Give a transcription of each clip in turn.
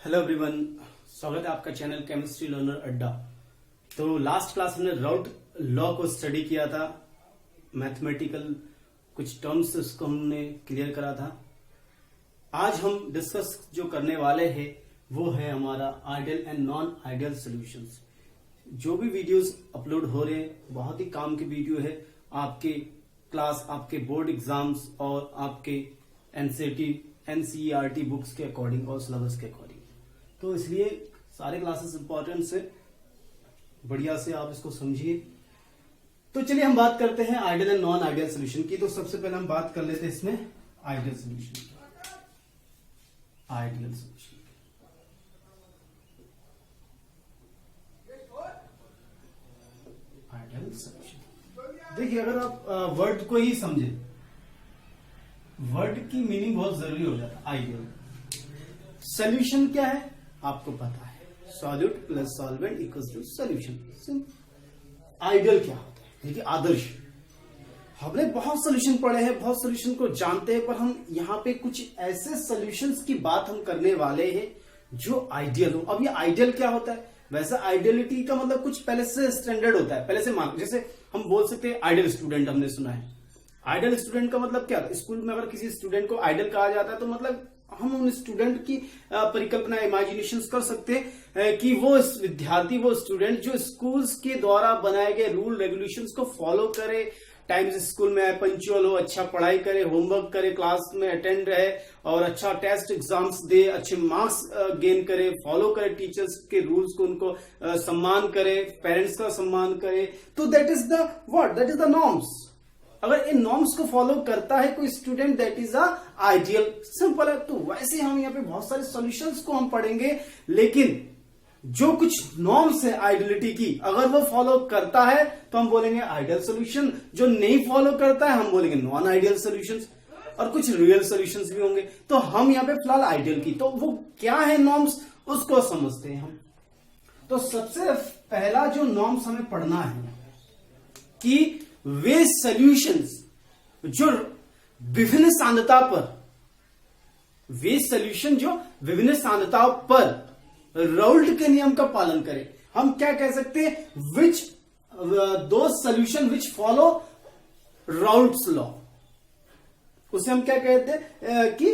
Hello everyone, स्वागत है आपका चैनल केमिस्ट्री लर्नर अड्डा। तो लास्ट क्लास में राउट लॉ को स्टडी किया था, मैथमेटिकल कुछ टर्म्स उसको हमने क्लियर करा था। आज हम डिस्कस जो करने वाले हैं वो है हमारा ideal and non ideal solutions. जो भी वीडियोस अपलोड हो रहे हैं बहुत ही काम की वीडियो है आपके क्लास, आपके बोर्ड एग्जाम्स और आपके एनसीईआरटी बुक्स के अकॉर्डिंग और सिलेबस के अकॉर्डिंग। तो इसलिए सारे क्लासेस इंपॉर्टेंट से बढ़िया से आप इसको समझिए। तो चलिए हम बात करते हैं ideal and non ideal solution की। तो सबसे पहले हम बात कर लेते हैं इसमें आइडियल सॉल्यूशन की। आइडियल सॉल्यूशन आइडियल सॉल्यूशन देखिए, अगर आप वर्ड को ही समझे, वर्ड की मीनिंग बहुत जरूरी हो जाता है। आइडियल सॉल्यूशन क्या है आपको पता है, solute plus solvent equals to solution. Ideal क्या होता है? देखिए आदर्श। हमने बहुत सॉल्यूशन पढ़े हैं, बहुत सॉल्यूशन को जानते हैं, पर हम यहाँ पे कुछ ऐसे सॉल्यूशंस की बात हम करने वाले हैं जो आइडियल हो। अब ये आइडियल क्या होता है? वैसा आइडियलिटी का मतलब कुछ पहले से स्टैंडर्ड होता है, पहले से मान, जैसे हम बोल सकते हैं आइडियल स्टूडेंट। हमने सुना है आइडियल स्टूडेंट का मतलब क्या? स्कूल में अगर किसी स्टूडेंट को आइडियल कहा जाता है तो मतलब हम उन स्टूडेंट की परिकल्पना, इमेजिनेशन कर सकते हैं कि वो विद्यार्थी, वो स्टूडेंट जो स्कूल्स के द्वारा बनाए गए रूल रेगुलेशंस को फॉलो करे, टाइम से स्कूल में आए, पंक्चुअल हो, अच्छा पढ़ाई करे, होमवर्क करे, क्लास में अटेंड रहे और अच्छा टेस्ट एग्जाम्स दे, अच्छे मार्क्स गेन करे, फॉलो करे टीचर्स के रूल्स को, उनको सम्मान करे, पेरेंट्स का सम्मान करे। तो that is the what? That is the norms. अगर इन नॉर्म्स को फॉलो करता है कोई student, that is a ideal. Simple है। तो वैसे हम यहाँ पे बहुत सारे सॉल्यूशंस को हम पढ़ेंगे, लेकिन जो कुछ नॉर्म्स है आइडियलिटी की, अगर वो फॉलो करता है तो हम बोलेंगे आइडियल सॉल्यूशन, जो नहीं फॉलो करता है हम बोलेंगे नॉन आइडियल सॉल्यूशंस, और कुछ रियल सॉल्यूशंस भी होंगे। तो हम यहाँ पे फिलहाल आइडियल की, तो वो क्या है नॉर्म्स, उसको समझते हैं हम। तो सबसे पहला जो नॉर्म्स हमें पढ़ना है कि वे सॉल्यूशंस जो विभिन्न सांद्रता पर, वे सॉल्यूशन जो विभिन्न सांद्रताओं पर राउल्ट के नियम का पालन करें। हम क्या कह सकते हैं? विच दो solution which follow Raoult's law, उसे हम क्या कहते हैं कि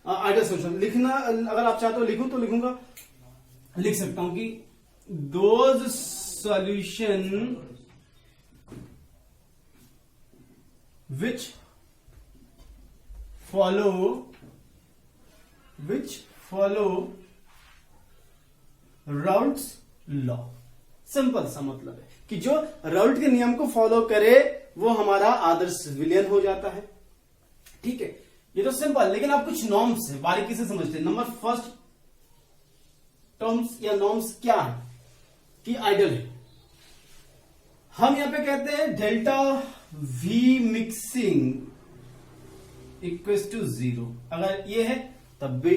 आइडियल सॉल्यूशन। लिखना अगर आप चाहते हो लिखूं तो लिखूंगा, लिख सकता हूं कि those solution which follow Raoult's law. Simple सा मतलब है कि जो राउल्ट के नियम को फॉलो करे वो हमारा आदर्श विलियन हो जाता है। ठीक है, ये तो सिंपल। लेकिन आप कुछ नॉर्म्स है बारीकी से समझते हैं। नंबर फर्स्ट टर्म्स या नॉर्म्स क्या है कि आइडियल है। हम यहां पे कहते हैं delta V mixing equals to 0। अगर ये है तब भी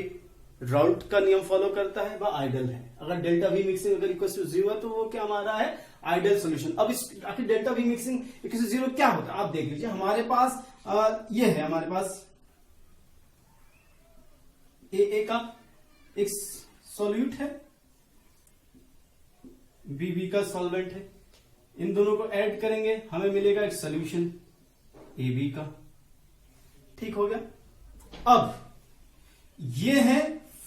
राउल्ट का नियम फॉलो करता है, वह आइडियल है। अगर डेल्टा वी मिक्सिंग अगर इक्वल्स टू 0 है तो वो क्या हमारा है? Ideal solution. अब इस आखिर delta V mixing equals to 0 क्या होता है आप देख लीजिए। हमारे पास ये है, हमारे पास ए का एक सॉल्यूट है, बी का सॉल्वेंट है। इन दोनों को ऐड करेंगे हमें मिलेगा एक सॉल्यूशन ए बी का। ठीक हो गया। अब ये है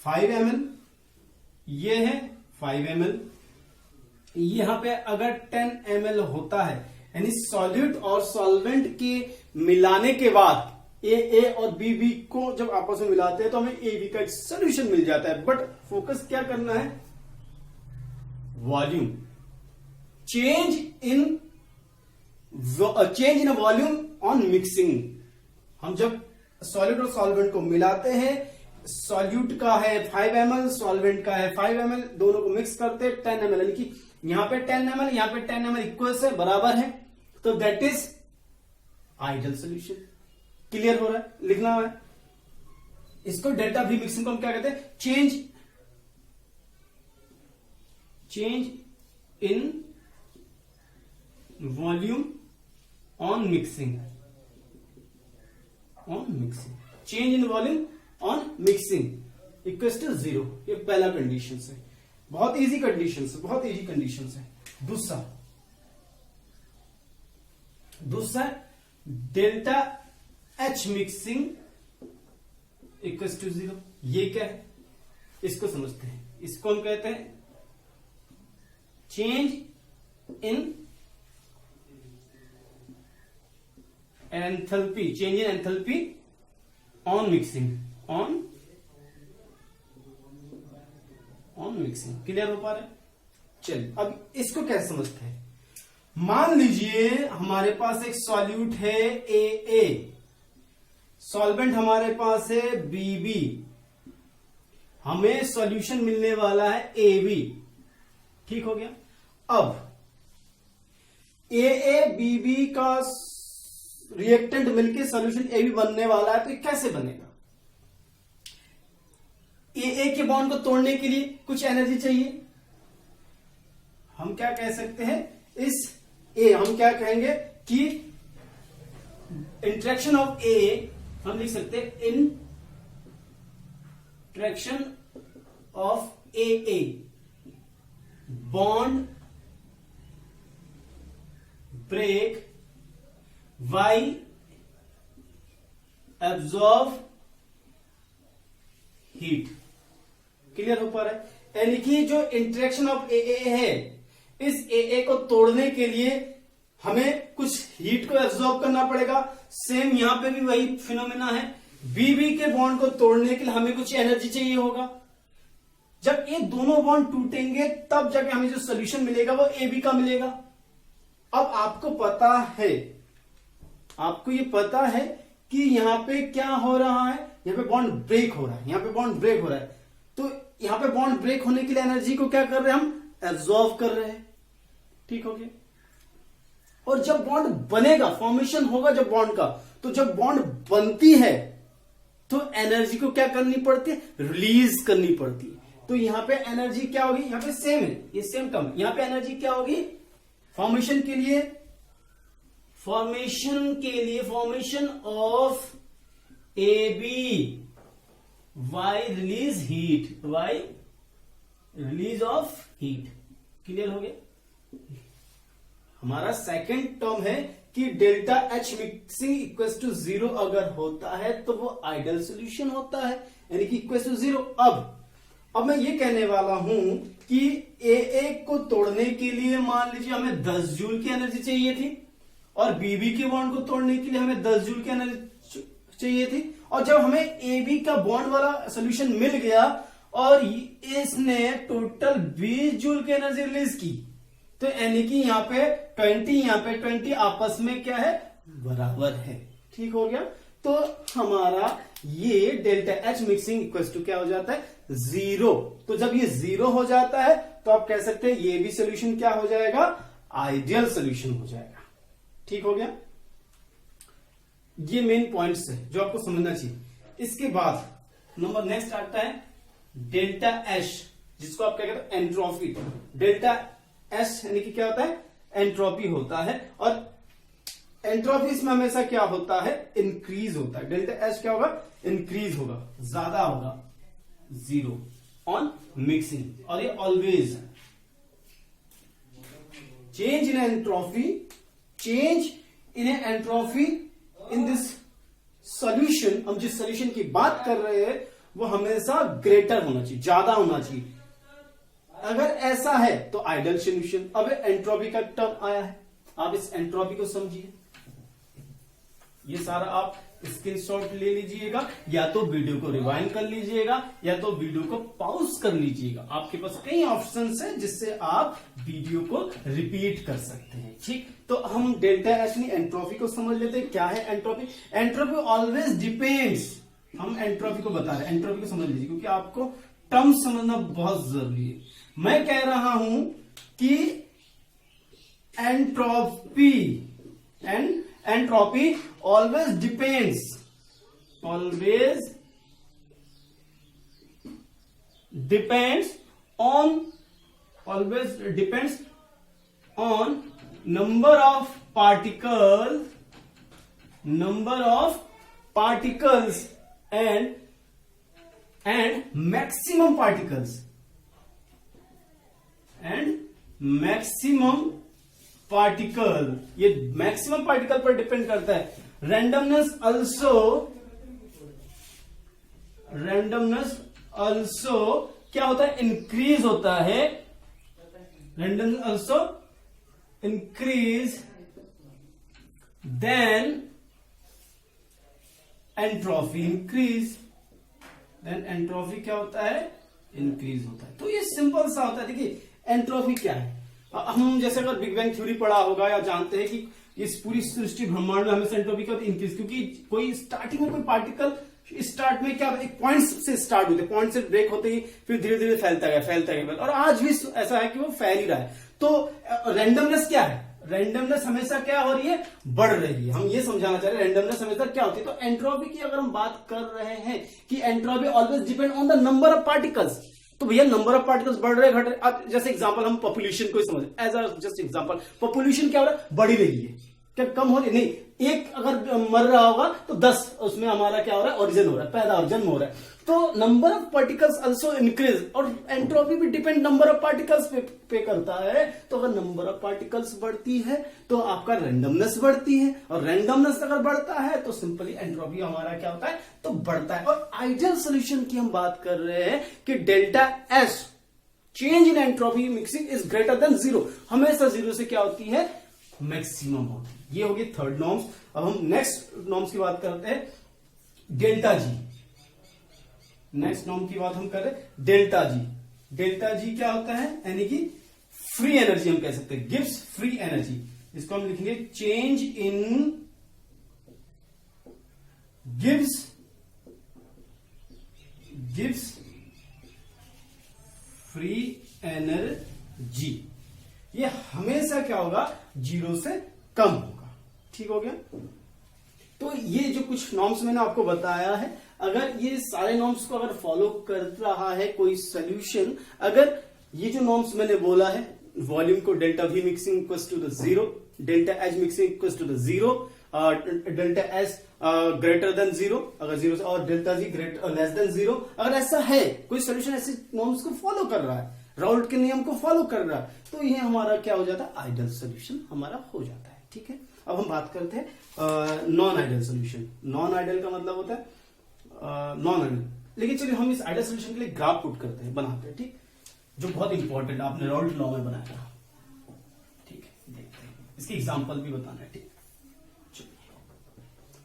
5 ml, ये है 5 ml। यहां पे अगर 10 ml होता है, यानी सॉल्यूट और सॉल्वेंट के मिलाने के बाद ए और बी को जब आपस में मिलाते हैं तो हमें ए बी का एक सॉल्यूशन मिल जाता है। बट फोकस क्या करना है? Volume. Change in a volume on mixing. हम जब सॉलिड और सॉल्वेंट को मिलाते हैं, सॉल्यूट का है 5 ml, सॉल्वेंट का है 5 ml, दोनों को मिक्स करते हैं 10 ml, यानी कि यहां पे 10 ml, यहां पे 10 ml इक्वल्स है, बराबर है। तो that is ideal solution. Clear हो रहा है? लिखना है इसको। डेल्टा वी मिक्सिंग को हम क्या कहते हैं? Change in volume on mixing. Change in volume on mixing. Equal to 0। ये पहला कंडीशन है, बहुत इजी कंडीशन है, बहुत इजी कंडीशन है। दूसरा delta H mixing equal to 0। ये क्या है, इसको समझते हैं। इसको हम कहते हैं change in enthalpy on mixing, on mixing. Clear हो पा रहा है? चलिए अब इसको कैसे समझते हैं। मान लीजिए हमारे पास एक सॉल्यूट है ए, सॉल्वेंट हमारे पास है बीबी, हमें सॉल्यूशन मिलने वाला है AB। ठीक हो गया। अब AABB का रिएक्टेंट मिलके सॉल्यूशन AB बनने वाला है, तो ये कैसे बनेगा? AA के बॉन्ड को तोड़ने के लिए कुछ एनर्जी चाहिए। हम क्या कह सकते हैं, इस हम क्या कहेंगे कि इंट्रैक्शन ऑफ A हम लिख सकते हैं interaction of AA bond break Y absorb heat. Clear हो पा रहा है? यानी कि जो इंट्रैक्शन ऑफ AA है, इस AA को तोड़ने के लिए हमें कुछ हीट को एब्जॉर्ब करना पड़ेगा। सेम यहां पे भी वही फिनोमेना है। BB के बॉन्ड को तोड़ने के लिए हमें कुछ एनर्जी चाहिए होगा। जब ये दोनों बॉन्ड टूटेंगे तब जाके हमें जो सोल्यूशन मिलेगा वो AB का मिलेगा। अब आपको ये पता है कि यहां पे क्या हो रहा है, यहां पे बॉन्ड ब्रेक हो रहा है, यहां पे बॉन्ड ब्रेक हो रहा है। तो यहां पे बॉन्ड ब्रेक होने के लिए एनर्जी को क्या कर रहे हैं, हम एब्जॉर्ब कर रहे हैं। ठीक हो गया। और जब बॉन्ड बनेगा, फॉर्मेशन होगा जब बॉन्ड का, तो जब बॉन्ड बनती है तो एनर्जी को क्या करनी पड़ती है, रिलीज करनी पड़ती है। तो यहां पे एनर्जी क्या होगी, यहां पे सेम है, ये सेम टर्म। यहां पे एनर्जी क्या होगी, formation of AB Y release heat, Y release of heat. Clear हो गया। हमारा सेकंड टर्म है कि delta H mixing equal to 0 अगर होता है तो वो आइडियल सॉल्यूशन होता है, यानी कि इक्वल टू 0। अब मैं ये कहने वाला हूं कि AA को तोड़ने के लिए मान लीजिए हमें 10 जूल की एनर्जी चाहिए थी, और BB के बॉन्ड को तोड़ने के लिए हमें 10 जूल की एनर्जी चाहिए थी। और जब हमें AB का बॉन्ड वाला सोल्यूशन मिल गया और इसने टोटल 20 जूल की एनर्जी रिलीज की, तो यानी कि यहाँ पे 20, यहाँ पे 20 आपस में क्या है, बराबर है। ठीक हो गया। तो हमारा ये delta H mixing equal to क्या हो जाता है, 0। तो जब ये 0 हो जाता है तो आप कह सकते हैं ये भी सोल्यूशन क्या हो जाएगा, आइडियल सोल्यूशन हो जाएगा। ठीक हो गया। ये मेन पॉइंट्स है जो आपको समझना चाहिए। इसके बाद नंबर नेक्स्ट आता है डेल्टा एच, जिसको आप क्या कहते हैं, एंट्रोपी। डेल्टा एच यानी कि क्या होता है, एंट्रोपी होता है। और एंट्रोपी इसमें हमेशा क्या होता है, इंक्रीज होता है। डेल्टा एच क्या होगा, इंक्रीज होगा, ज्यादा होगा, 0 ऑन मिक्सिंग। और ये always change in entropy in this solution. हम जिस सॉल्यूशन की बात कर रहे हैं वो हमेशा ग्रेटर होना चाहिए, ज्यादा होना चाहिए। अगर ऐसा है तो आइडियल सॉल्यूशन। अब एंट्रोपी का टर्म आया है, आप इस एंट्रोपी को समझिए। ये सारा आप स्क्रीनशॉट ले लीजिएगा, या तो वीडियो को रिवाइंड कर लीजिएगा, या तो वीडियो को पॉज कर लीजिएगा। आपके पास कई ऑप्शंस हैं जिससे आप वीडियो को रिपीट कर सकते हैं। ठीक, तो हम डेल्टा एच एंट्रोपी को समझ लेते हैं। क्या है एंट्रोपी? Entropy always depends. हम एंट्रोपी को बता रहे हैं, एंट्रोपी को समझ लीजिए, क्योंकि आपको टर्म समझना बहुत जरूरी है। मैं कह रहा हूं कि entropy always depends on number of particles and and maximum particles ये मैक्सिमम पार्टिकल पर डिपेंड करता है। रैंडमनेस अल्सो क्या होता है, इंक्रीज होता है। Randomness also increase then entropy increase, then entropy क्या होता है, इंक्रीज होता है। तो ये सिंपल सा होता है। देखिए एंट्रोफी क्या है, हम जैसे अगर बिग बैंग थ्योरी पढ़ा होगा या जानते हैं कि इस पूरी सृष्टि ब्रह्मांड में हमेशा एंट्रोपी क्या होती है, इंक्रीज। क्योंकि कोई स्टार्टिंग में कोई पार्टिकल स्टार्ट में क्या एक पॉइंट से स्टार्ट होते, पॉइंट से ब्रेक होते ही फिर धीरे धीरे फैलता गया, और आज भी ऐसा है कि वो फैल ही रहा है। तो रैंडमनेस क्या है, रैंडमनेस हमेशा क्या हो रही है, बढ़ रही है। हम ये समझाना चाह रहे हैं रैंडमनेस हमेशा क्या होती है। तो एंट्रोपी की अगर हम बात कर रहे हैं कि entropy always depend on the number of particles, तो भैया नंबर ऑफ पार्टिकल्स बढ़ रहे घट रहे। अब जैसे एग्जांपल हम पॉपुलेशन को समझ, as a just example, population क्या हो रहा है, बढ़ ही रही है, क्या कम हो रही नहीं। एक अगर मर रहा होगा तो 10 उसमें हमारा क्या हो रहा है, ओरिजिन हो रहा है, पैदा और जन्म हो रहा है। तो number of particles also increase, और एंट्रोपी भी डिपेंड नंबर ऑफ पार्टिकल्स पे करता है। तो अगर नंबर ऑफ पार्टिकल्स बढ़ती है तो आपका रैंडमनेस बढ़ती है, और रैंडमनेस अगर बढ़ता है तो सिंपली एंट्रोपी हमारा क्या होता है, तो बढ़ता है। और आइडियल सोल्यूशन की हम बात कर रहे हैं कि delta S change in entropy mixing is greater than 0, हमेशा 0 से क्या होती है, मैक्सिमम होती है। ये होगी थर्ड नॉर्म्स। अब हम नेक्स्ट नॉर्म्स की बात करते हैं, डेल्टा जी। नेक्स्ट नॉर्म की बात हम कर रहे हैं डेल्टा जी। डेल्टा जी क्या होता है, यानी कि फ्री एनर्जी हम कह सकते हैं, गिव्स फ्री एनर्जी। इसको हम लिखेंगे change in gives free energy. ये हमेशा क्या होगा, 0 से कम होगा। ठीक हो गया। तो ये जो कुछ नॉर्म्स मैंने आपको बताया है, अगर ये सारे नॉर्म्स को अगर फॉलो कर रहा है कोई सोल्यूशन, अगर ये जो नॉर्म्स मैंने बोला है, वॉल्यूम को delta V mixing equals to the 0, delta H mixing equals to the 0, delta S greater than 0, अगर 0 से, और delta G greater less than 0, अगर ऐसा है कोई सोल्यूशन ऐसे नॉर्म्स को फॉलो कर रहा है, राउल्ट के नियम को फॉलो कर रहा है, तो ये हमारा क्या हो जाता है, आइडियल सोल्यूशन हमारा हो जाता है। ठीक है। अब हम बात करते हैं non ideal solution. Non ideal का मतलब होता है नॉन आइडियल। लेकिन चलिए हम इस आइडियल सोल्यूशन के लिए ग्राफ पुट करते हैं, बनाते हैं। ठीक, जो बहुत इंपॉर्टेंट आपने राउल्ट लॉ में बनाया। ठीक है, देखते हैं, इसकी एग्जांपल भी बताना है। ठीक, चलिए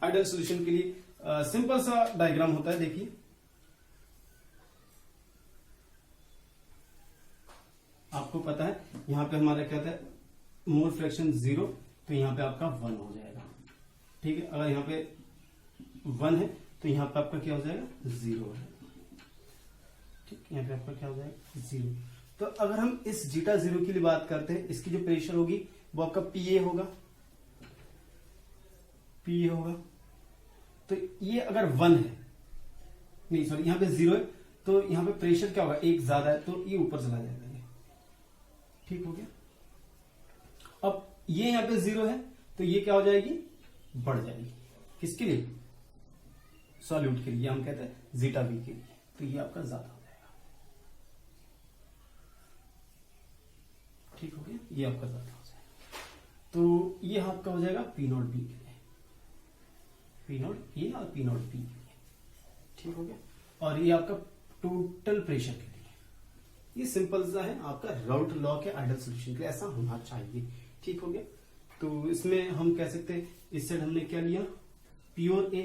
आइडियल सोल्यूशन के लिए सिंपल सा डायग्राम होता है। देखिए आपको पता है यहां पे हमारा क्या होता है, मोल फ्रैक्शन 0, तो यहां पे आपका 1 हो जाएगा। ठीक है, अगर यहां पे 1 है तो यहां पे आपका क्या हो जाएगा, 0 है। ठीक, यहां पे आपका क्या हो जाएगा, 0। तो अगर हम इस जीटा 0 के लिए बात करते हैं, इसकी जो प्रेशर होगी वो आपका पीए होगा, पीए होगा। तो ये अगर 1 है, नहीं सॉरी, यहां पे 0 है, तो यहां पे प्रेशर क्या होगा, 1 ज्यादा है, तो ये ऊपर चला जाएगा। ठीक हो गया। अब ये यहां पे 0 है, तो ये क्या हो जाएगी, बढ़ जाएगी। किसके लिए, सॉल्यूट के लिए, हम कहते हैं जीटा बी के लिए, तो ये आपका ज्यादा हो जाएगा। ठीक हो गया, ये आपका ज्यादा हो जाएगा। तो ये आपका हो जाएगा पी नॉट बी के लिए, पी नॉट ए और पी नॉट बी के लिए। ठीक हो गया। और ये आपका टोटल प्रेशर के लिए। ये सिंपल सा है आपका राउल्ट लॉ के आइडियल सोल्यूशन के लिए ऐसा होना चाहिए। ठीक हो गया। तो इसमें हम कह सकते हैं, इस साइड हमने क्या लिया, प्योर ए,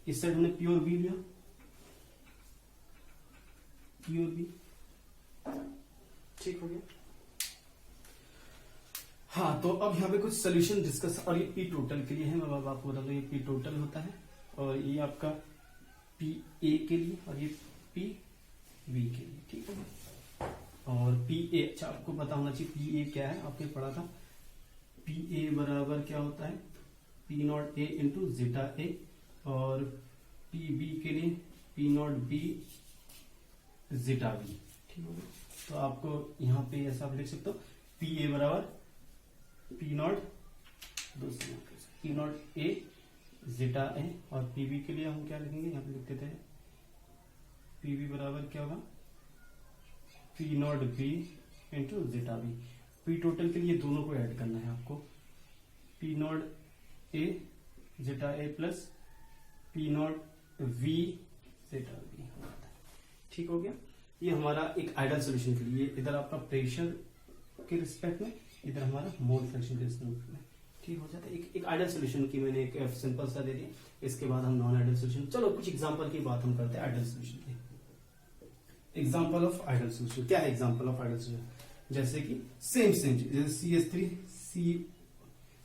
इस साइड हमने प्योर बी लिया, प्योर बी। ठीक हो गया। हाँ, तो अब यहाँ पे कुछ सोल्यूशन डिस्कस, और ये पी टोटल के लिए है, मैं आपको बता दूं, ये पी टोटल होता है, और ये आपका पी ए के लिए, और ये पी बी के लिए। ठीक है। और पी ए, अच्छा आपको पता होना चाहिए पी ए क्या है, आपने पढ़ा था, पी ए बराबर क्या होता है, P naught A into zeta A, और पी बी के लिए P naught B zeta B. ठीक है। तो आपको यहाँ पे ऐसा आप लिख सकते हो, पी ए बराबर P naught, P naught A zeta A, और पी बी के लिए हम क्या लिखेंगे, यहाँ पे लिख देते हैं पी वी बराबर क्या होगा, P naught B into zeta B. P total के लिए दोनों को ऐड करना है आपको, P naught A zeta A plus P naught V zeta V. ठीक हो गया। ये हमारा एक आइडियल सॉल्यूशन के लिए, इधर आपका प्रेशर के रिस्पेक्ट में, इधर हमारा मोल फ्रैक्शन के रिस्पेक्ट में। ठीक हो जाता है। एक आइडियल सॉल्यूशन की मैंने एक सिंपल सा दे दिया। इसके बाद हम नॉन आइडियल सॉल्यूशन, चलो कुछ एग्जांपल की बात हम करते हैं आइडियल सॉल्यूशन की। एग्जांपल ऑफ आइडियल सॉल्यूशन क्या है? एग्जांपल ऑफ आइडियल सॉल्यूशन जैसे कि सेम जैसे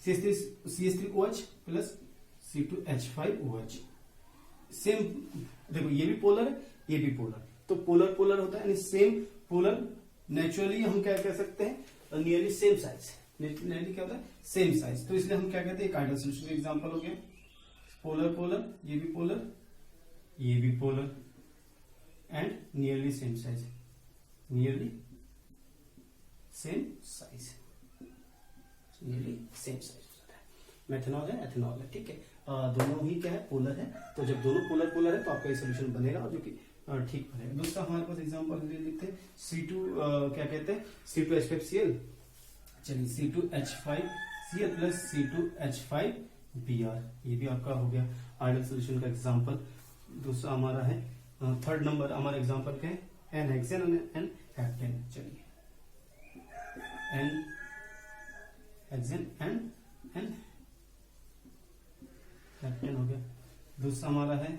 CH3OH प्लस C2H5OH। सेम, देखो ये भी पोलर है, ये भी पोलर, तो पोलर पोलर होता है, यानी सेम पोलर। नेचुरली हम क्या कह सकते हैं, नियरली सेम साइज। नेचुरली क्या होता है, सेम साइज। तो इसलिए हम क्या कहते हैं, एक आइडियल सॉल्यूशन एग्जांपल हो गया पोलर पोलर, ये भी पोलर, ये भी polar and nearly same size, nearly same size, nearly same size. Methanol है, एथेनॉल है, ठीक है। दोनों ही क्या है, पोलर है। तो जब दोनों पोलर पोलर है तो आपका ये सोल्यूशन बनेगा जो कि ठीक बनेगा। दूसरा हमारे पास एग्जांपल लिखते हैं C2 क्या कहते हैं, C2H5Cl। चलिए C2H5Cl प्लस C2H5Br, ये भी आपका हो गया आइडियल सोल्यूशन का एग्जांपल। दूसरा हमारा है थर्ड नंबर हमारा एग्जांपल क्या है, एन हेक्सेन और एन हेप्टेन। चलिए एन हेक्सेन एन हेप्टेन हो गया। दूसरा हमारा है,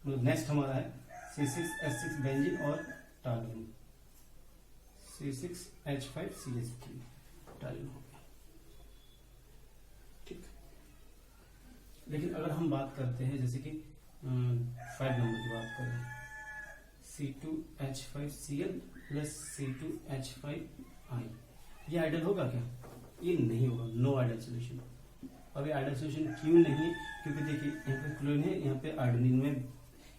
मतलब नेक्स्ट हमारा है C6H6 बेंजीन और टालिन, C6H5CH3 टालिन हो गया। ठीक। लेकिन अगर हम बात करते हैं जैसे कि 5 नंबर की बात करें, C2H5Cl प्लस C2H5I, ये आइडियल होगा क्या? ये नहीं होगा, नो आइडियल सोल्यूशन। अब ये आइडियल सोल्यूशन क्यों नहीं? क्योंकि देखिए यहाँ पे क्लोरीन है, यहाँ पे आयोडीन में,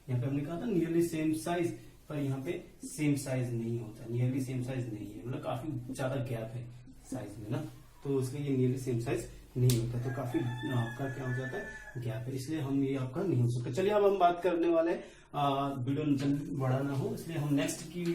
यहाँ पे हमने कहा था नियरली सेम साइज, पर यहाँ पे सेम साइज नहीं होता, नियरली सेम साइज नहीं है, मतलब काफी ज्यादा गैप है साइज में ना, तो इसलिए ये नियरली सेम साइज नहीं होता, तो काफी आपका क्या हो जाता है, गैप है, इसलिए हम ये आपका नहीं हो सकता। चलिए अब हम बात करने वाले, वीडियो जल्दी बड़ा ना हो इसलिए हम नेक्स्ट की,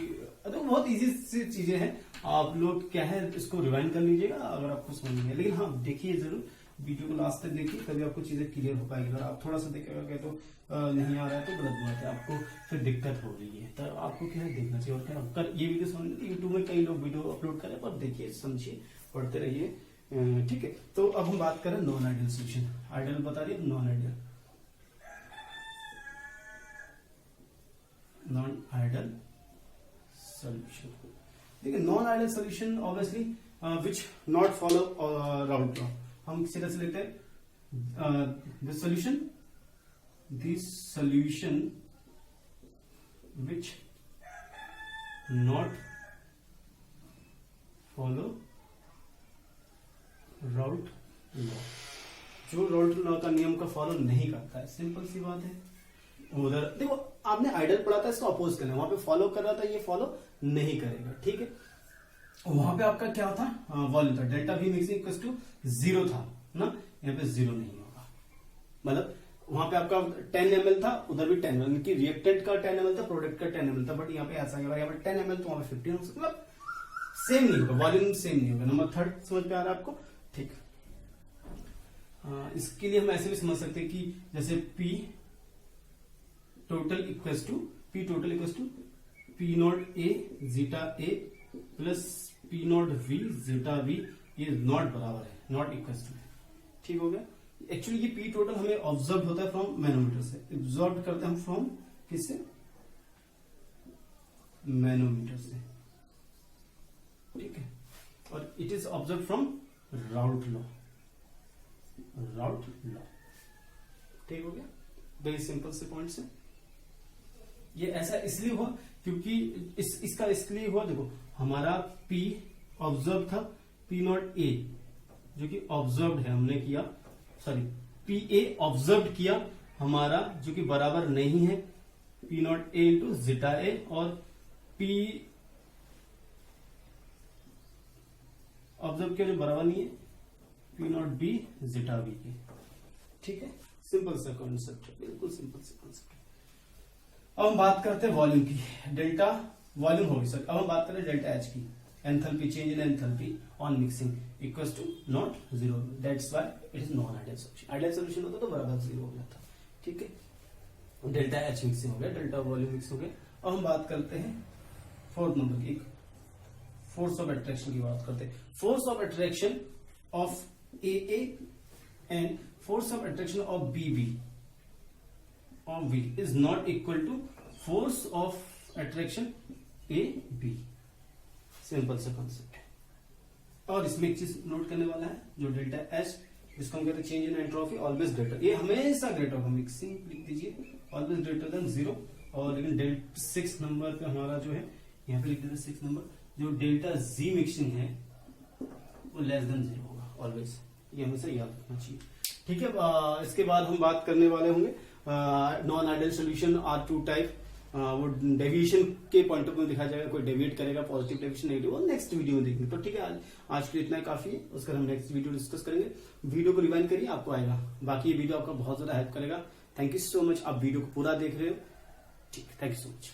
तो बहुत इजी सी चीजें हैं, आप लोग क्या है इसको रिवाइंड कर लीजिएगा अगर आपको समझ में। लेकिन हाँ देखिए जरूर, वीडियो को लास्ट तक देखिए, तभी आपको चीजें क्लियर हो पाएगी। अगर आप थोड़ा सा देखेगा तो नहीं आ रहा है तो गलत बात है, आपको फिर दिक्कत हो रही है, तो आपको क्या है देखना चाहिए। और क्या कर ये वीडियो समझ, यूट्यूब में कई लोग वीडियो अपलोड करें, पर देखिए समझिए पढ़ते रहिए, ठीक है। तो अब हम बात करें नॉन आइडियल सोल्यूशन। आइडियल बता रही है, non ideal, non ideal solution. देखिए non ideal solution obviously which not follow Raoult law. हम सीधा से लेते हैं this solution which not follow Raoult law, जो राउट लॉ का नियम का फॉलो नहीं करता है, सिंपल सी बात है। उधर देखो आपने आइडियल पढ़ा था, इसको अपोज करना, वहां पे फॉलो कर रहा था, ये फॉलो नहीं करेगा, ठीक है। वहां पे आपका क्या था, वॉल्यूम था, delta V mixing equal to 0 था ना, यहाँ पे 0 नहीं होगा, मतलब वहां पे आपका 10 ml था, उधर भी 10 ml की, रिएक्टेंट का 10 ml था, प्रोडक्ट का 10 ml था, बट यहाँ पे ऐसा नहीं होगा, यहाँ पे 10 ml तो वहां पे 15 हो सकता, मतलब सेम नहीं होगा, वॉल्यूम सेम नहीं होगा। नंबर थर्ड समझ में आ रहा है आपको, ठीक। इसके लिए हम ऐसे भी समझ सकते हैं कि जैसे P total equals to P naught A zeta A plus P naught V zeta V, ये नॉट बराबर है, नॉट इक्वल्स टू, ठीक हो गया। एक्चुअली ये P टोटल हमें ऑब्जर्व होता है फ्रॉम मैनोमीटर से, ऑब्जर्व करते हैं हम फ्रॉम किससे, मैनोमीटर से, ठीक है। और it is observe from route law, ठीक हो गया। वेरी सिंपल से पॉइंट्स है। ये ऐसा इसलिए हुआ क्योंकि इसका इसलिए हुआ, देखो हमारा P ऑब्जर्व था, P नॉट A जो कि ऑब्जर्व है, हमने किया, सॉरी PA ऑब्जर्व किया हमारा, जो कि बराबर नहीं है P naught A into zeta A, और P ऑब्जर्व किया जो बराबर नहीं है P not B zeta B के, ठीक है। सिंपल सा कॉन्सेप्ट है, बिल्कुल सिंपल सा कॉन्सेप्ट है। अब हम बात करते हैं वॉल्यूम की। डेल्टा वॉल्यूम होगी सर। अब हम बात करें डेल्टा एच की। Enthalpy, change in enthalpy on mixing equals to not zero. That's why it is non ideal solution. Ideal solution होता तो बराबर जीरो हो जाता। ठीक है, डेल्टा एच मिक्सिंग हो गया, डेल्टा वॉल्यूम मिक्स हो गया। अब हम बात करते हैं फोर्थ नंबर की, फोर्स ऑफ अट्रैक्शन की बात करते हैं। Force of attraction of A and force of attraction of B of V is not equal to force of attraction A B। Simple सा कॉन्सेप्ट है। और इसमें एक चीज नोट करने वाला है, जो डेल्टा एच जिसको हम कहते हैं change in entropy always greater, ये हमेशा ग्रेटर होगा। मिक्सिंग लिख दीजिए ऑलवेज ग्रेटर देन जीरो। और लेकिन डेल्टा 6 नंबर पे हमारा जो है यहाँ पे लिख देते 6 नंबर, जो डेल्टा जी मिक्सिंग है वो लेस देन जीरो होगा ऑलवेज। ये हमेशा याद रखना चाहिए। ठीक है, इसके बाद हम बात करने वाले होंगे non ideal solution are two type. वो डेविएशन के पॉइंट ऑफ व्यू दिखाया जाएगा, कोई डेविएट करेगा, पॉजिटिव डेविएशन, नेगेटिव, और नेक्स्ट वीडियो में देखेंगे। तो ठीक है, आज के लिए इतना काफी है, उसका हम नेक्स्ट वीडियो डिस्कस करेंगे। वीडियो को रिवाइंड करिए, आपको आएगा। बाकी ये वीडियो आपका बहुत ज्यादा हेल्प करेगा। थैंक यू सो मच, आप वीडियो को पूरा देख रहे हो। ठीक है, थैंक यू सो मच।